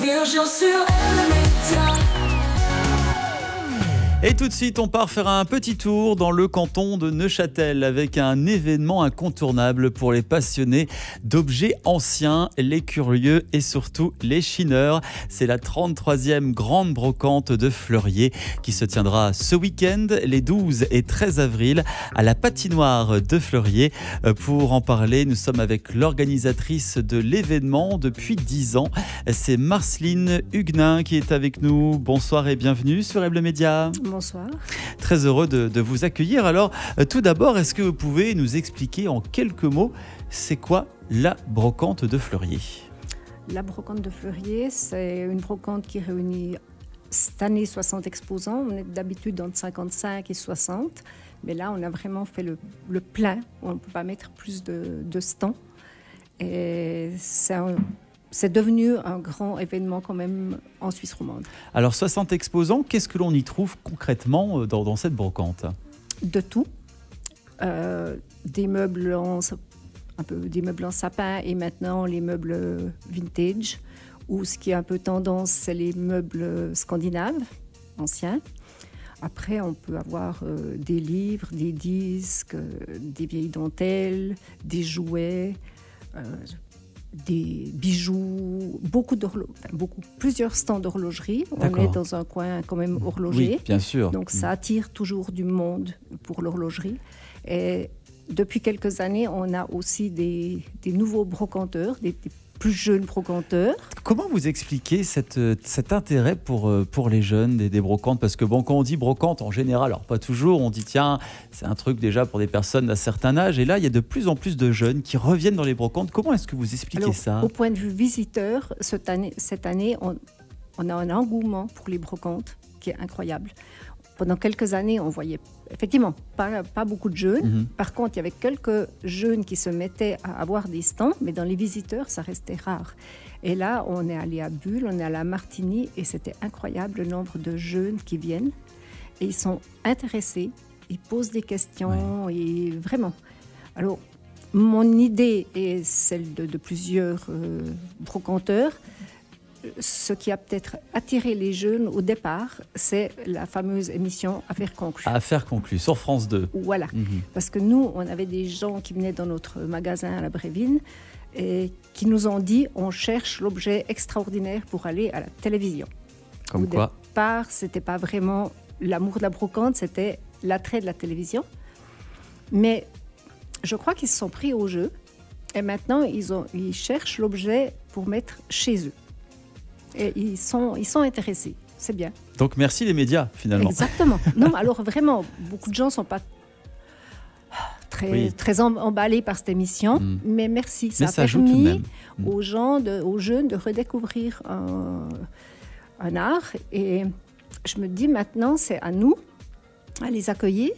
Virgile sur Elementa. Et tout de suite, on part faire un petit tour dans le canton de Neuchâtel avec un événement incontournable pour les passionnés d'objets anciens, les curieux et surtout les chineurs. C'est la 33e grande brocante de Fleurier qui se tiendra ce week-end, les 12 et 13 avril, à la patinoire de Fleurier. Pour en parler, nous sommes avec l'organisatrice de l'événement depuis 10 ans. C'est Marceline Huguenin qui est avec nous. Bonsoir et bienvenue sur Ebl Média. Bonsoir. Très heureux de vous accueillir. Alors, tout d'abord, est-ce que vous pouvez nous expliquer en quelques mots, c'est quoi la brocante de Fleurier ? La brocante de Fleurier, c'est une brocante qui réunit cette année 60 exposants. On est d'habitude entre 55 et 60. Mais là, on a vraiment fait le plein. On ne peut pas mettre plus de stands. Et c'est devenu un grand événement quand même en Suisse romande. Alors 60 exposants, qu'est-ce que l'on y trouve concrètement dans cette brocante ? De tout. Des meubles en sapin et maintenant les meubles vintage. Ou ce qui est un peu tendance, c'est les meubles scandinaves, anciens. Après, on peut avoir des livres, des disques, des vieilles dentelles, des jouets, des bijoux, plusieurs stands d'horlogerie. D'accord. On est dans un coin quand même horloger. Oui, bien sûr. Donc ça attire toujours du monde pour l'horlogerie. Et depuis quelques années, on a aussi des nouveaux brocanteurs, des plus jeunes brocanteurs. Comment vous expliquez cet intérêt pour les jeunes des brocantes ? Parce que bon, quand on dit brocante, en général, alors pas toujours, on dit tiens, c'est un truc déjà pour des personnes d'un certain âge. Et là, il y a de plus en plus de jeunes qui reviennent dans les brocantes. Comment est-ce que vous expliquez ça ? Au point de vue visiteur, cette année, on a un engouement pour les brocantes qui est incroyable. Pendant quelques années, on voyait effectivement pas beaucoup de jeunes. Par contre, il y avait quelques jeunes qui se mettaient à avoir des stands, mais dans les visiteurs, ça restait rare. Et là, on est allé à Bulle, on est allé à Martigny, et c'était incroyable le nombre de jeunes qui viennent. Et ils sont intéressés, ils posent des questions, et vraiment. Alors, mon idée est celle de plusieurs brocanteurs. Ce qui a peut-être attiré les jeunes au départ, c'est la fameuse émission Affaires conclues. Affaires conclues, sur France 2. Voilà, parce que nous, on avait des gens qui venaient dans notre magasin à la Brévine et qui nous ont dit on cherche l'objet extraordinaire pour aller à la télévision. Comme quoi ? Au départ, c'était pas vraiment l'amour de la brocante, c'était l'attrait de la télévision. Mais je crois qu'ils se sont pris au jeu et maintenant, ils cherchent l'objet pour mettre chez eux. Et ils sont intéressés, c'est bien. Donc merci les médias finalement. Exactement. Non, alors vraiment, beaucoup de gens ne sont pas très emballés par cette émission, mais merci. Ça a permis aux jeunes de redécouvrir un art. Et je me dis maintenant, c'est à nous, à les accueillir,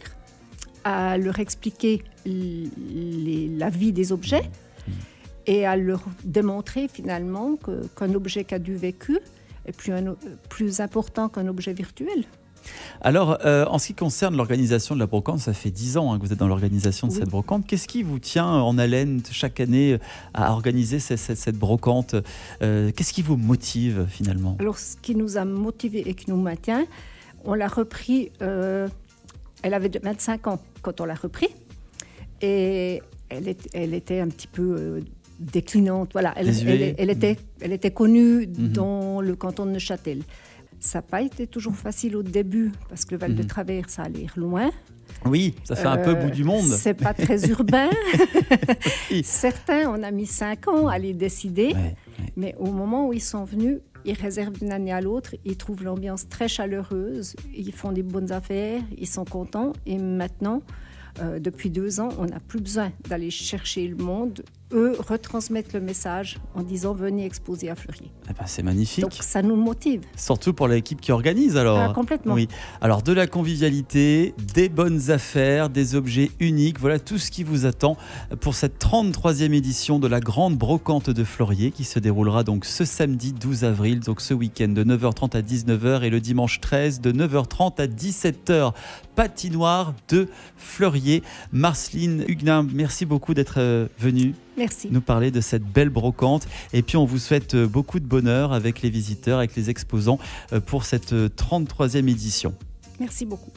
à leur expliquer la vie des objets, et à leur démontrer finalement qu'un objet qui a du vécu est plus important qu'un objet virtuel. Alors, en ce qui concerne l'organisation de la brocante, ça fait 10 ans que vous êtes dans l'organisation de cette brocante. Qu'est-ce qui vous tient en haleine chaque année à organiser cette brocante ? Qu'est-ce qui vous motive finalement ? Alors, ce qui nous a motivés et qui nous maintient, on l'a repris, elle avait 25 ans quand on l'a repris, et elle était un petit peu déclinante. Voilà, elle était connue dans le canton de Neuchâtel. Ça n'a pas été toujours facile au début parce que le Val de Travers, ça allait loin. Oui, ça fait un peu bout du monde. C'est pas très urbain. Oui. Certains, on a mis 5 ans à les décider, mais au moment où ils sont venus, ils réservent d'une année à l'autre, ils trouvent l'ambiance très chaleureuse, ils font des bonnes affaires, ils sont contents. Et maintenant, depuis 2 ans, on n'a plus besoin d'aller chercher le monde. Eux retransmettent le message en disant « Venez exposer à Fleurier ». Eh ben, c'est magnifique. Donc ça nous motive. Surtout pour l'équipe qui organise alors. Ah, complètement. Oui. Alors de la convivialité, des bonnes affaires, des objets uniques, voilà tout ce qui vous attend pour cette 33e édition de la grande brocante de Fleurier qui se déroulera donc ce samedi 12 avril, donc ce week-end de 9h30 à 19h et le dimanche 13 de 9h30 à 17h. Patinoire de Fleurier. Marceline Huguenin, merci beaucoup d'être venue. Merci. nous parler de cette belle brocante. Et puis, on vous souhaite beaucoup de bonheur avec les visiteurs, avec les exposants pour cette 33e édition. Merci beaucoup.